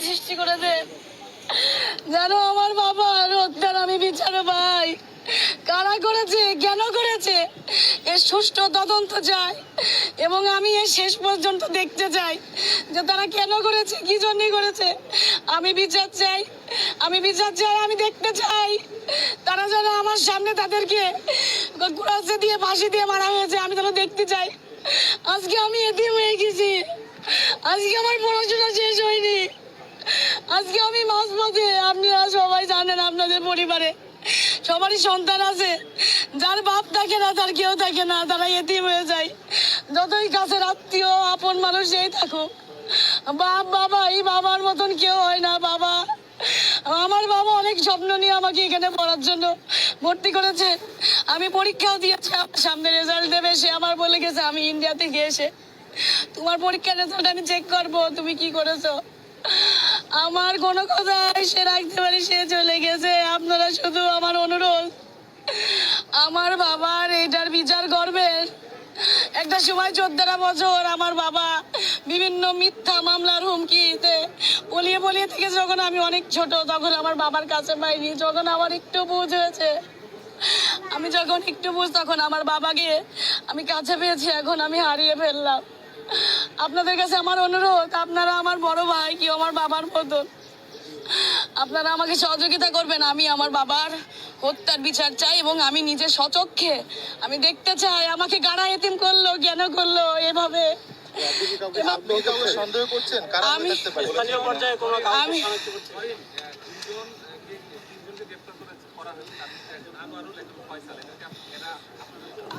সৃষ্টি করে দেন, যেন আমার বাবার হত্যার আমি বিচার পাই। কারা করেছে, কেন করেছে, এর সুষ্ঠু তদন্ত চাই এবং আমি এর শেষ পর্যন্ত দেখতে চাই যে তারা কেন করেছে, কি জন্য করেছে। আমি বিচার চাই, আমি বিচার চাই, আমি দেখতে চাই। তারা যেন আমার সামনে তাদেরকে কুড়াচ্ছে দিয়ে ফাঁসি দিয়ে মারা হয়েছে, আমি যেন দেখতে চাই। আজকে আমি এতিম হয়ে গেছি, আজকে আমার পড়াশোনা শেষ হয়নি, আজকে আমি মাঝপথে। আপনারা সবাই জানেন আপনাদের পরিবারে সবারই সন্তান আছে, যার বাপ থাকে না, তার কেউ থাকে না, তারা এতিম হয়ে যায়। যতই কাছের আত্মীয় আপন মানুষ যেই থাকুক, বাপ বাবা এই বাবার মতন কেউ হয় না। বাবা, আমার বাবা অনেক স্বপ্ন নিয়ে আমাকে এখানে পড়ার জন্য ভর্তি করেছে। আমি পরীক্ষাও দিয়েছি, আমার সামনে রেজাল্ট দেবে, সে আমার বলে গেছে আমি ইন্ডিয়া থেকে এসে তোমার পরীক্ষার রেজাল্ট আমি চেক করবো, তুমি কি করেছো। আমার কোনো কথা সে রাখতে পারি, সে চলে গেছে। আপনারা শুধু আমার অনুরোধ, আমার বাবার এটার বিচার করবেন। একটা সময় 14 বছর আমার বাবা বিভিন্ন মিথ্যা মামলার হুমকিতে বলিয়ে বলিয়ে থেকে, যখন আমি অনেক ছোট তখন আমার বাবার কাছে পাইনি। যখন আমার একটু বুঝ হয়েছে, আমি যখন একটু বুঝ, তখন আমার বাবাকে আমি কাছে পেয়েছি, এখন আমি হারিয়ে ফেললাম। আপনাদের কাছে আমার অনুরোধ, আপনারা আমার বড় ভাই, কি আমার বাবার মতন, আপনারা আমাকে সহযোগিতা করবেন। আমি আমার বাবার হত্যার বিচার চাই এবং আমি নিজে সচক্ষে আমি দেখতে চাই আমাকে কারা এতিম করলো, কেন করলো এভাবে।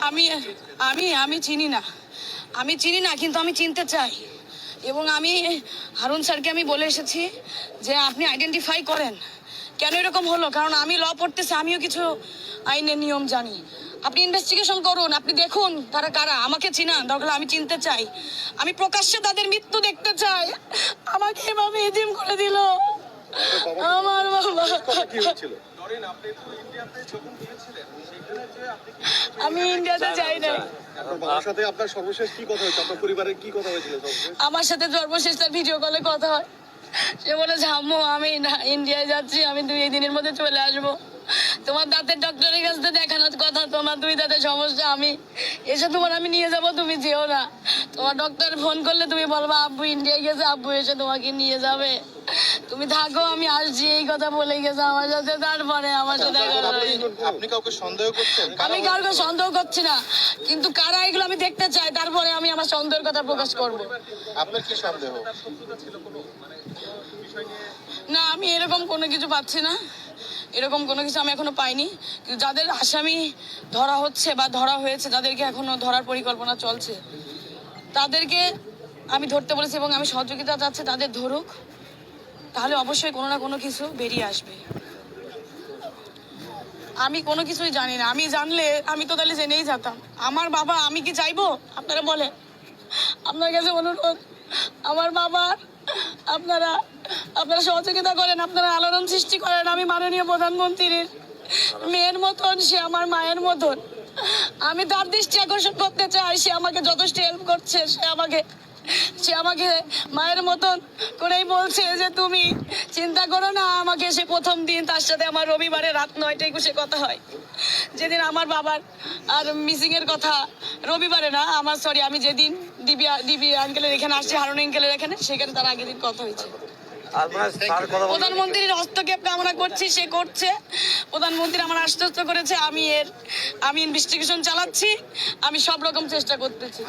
আমি আমি আমি চিনি না, আমি চিনি না, কিন্তু আমি চিনতে চাই। এবং আমি হারুন স্যারকে আমি বলে এসেছি যে আপনি আইডেন্টিফাই করেন কেন এরকম হলো, কারণ আমি ল পড়তেছি, আমিও কিছু আইনের নিয়ম জানি। আপনি ইনভেস্টিগেশন করুন, আপনি দেখুন তারা কারা, আমাকে চিনান, দরকার আমি চিনতে চাই। আমি প্রকাশ্যে তাদের মৃত্যু দেখতে চাই। আমাকে এভাবে এতিম করে দিল আমার বাবা। আমি ইন্ডিয়াতে যাই না। আমার সাথে সর্বশেষ তার ভিডিও কলে কথা হয়। সে বলেছে আম্মু আমি ইন্ডিয়ায় যাচ্ছি, আমি 2 দিনের মধ্যে চলে আসবো। তোমার দাঁতের ডক্টরের কাছে দেখানোর কথা, তোমার 2 দাঁতের সমস্যা, আমি এসে তোমার আমি নিয়ে যাবো, তুমি যেও না। তোমার ডক্টর ফোন করলে তুমি বলবা আব্বু ইন্ডিয়ায় গেছে, আব্বু এসে তোমাকে নিয়ে যাবে, তুমি থাকো, আমি আসছি, এই কথা বলে গেছে আমার সাথে। তারপরে আমার সাথে আপনি কাউকে সন্দেহ করছেন? আমি কাউকে সন্দেহ করছি না, কিন্তু কারা এগুলো আমি দেখতে চাই, তারপরে আমি আমার সন্দেহের কথা প্রকাশ করবো। আপনার কি সন্দেহ? না, আমি এরকম কোনো কিছু পাচ্ছি না, এরকম কোনো কিছু আমি এখনো পাইনি। কিন্তু যাদের আসামি ধরা হচ্ছে বা ধরা হয়েছে, তাদেরকে এখনো ধরার পরিকল্পনা চলছে, তাদেরকে আমি ধরতে বলেছি এবং আমি সহযোগিতা চাচ্ছি তাদের ধরুক, তাহলে অবশ্যই কোনো না কোনো কিছু বেরিয়ে আসবে। আমি কোনো কিছুই জানি না, আমি জানলে আমি তো তাহলে জেনেই যেতাম। আমার বাবা, আমি কি চাইবো? আপনারা বলেন, আপনার কাছে অনুরোধ, আমার বাবার আপনারা আপনারা সহযোগিতা করেন, আপনারা আলোড়ন সৃষ্টি করেন। আমি মাননীয় প্রধানমন্ত্রীর মেয়ের মতন, সে আমার মায়ের মতন, আমি তার দৃষ্টি আকর্ষণ করতে চাই। সে আমাকে যথেষ্ট হেল্প করছে, সে আমাকে মায়ের মতন করেই বলছে যে তুমি চিন্তা করো না। আমাকে সে প্রথম দিন তার সাথে আমার রবিবারে রাত 9টায় বসে কথা হয়, যেদিন আমার বাবার আর মিসিং এর কথা, রবিবারে না আমার সরি, আমি যেদিন দিবি আঙ্কেলের এখানে আসছি, হারুন আঙ্কেলের এখানে, সেখানে তার আগের দিন কথা হয়েছে। প্রধানমন্ত্রীর হস্তক্ষেপ কামনা করছি, সে করছে। প্রধানমন্ত্রী আমার আশ্বস্ত করেছে, আমি ইনভেস্টিগেশন চালাচ্ছি, আমি সব রকম চেষ্টা করতেছি।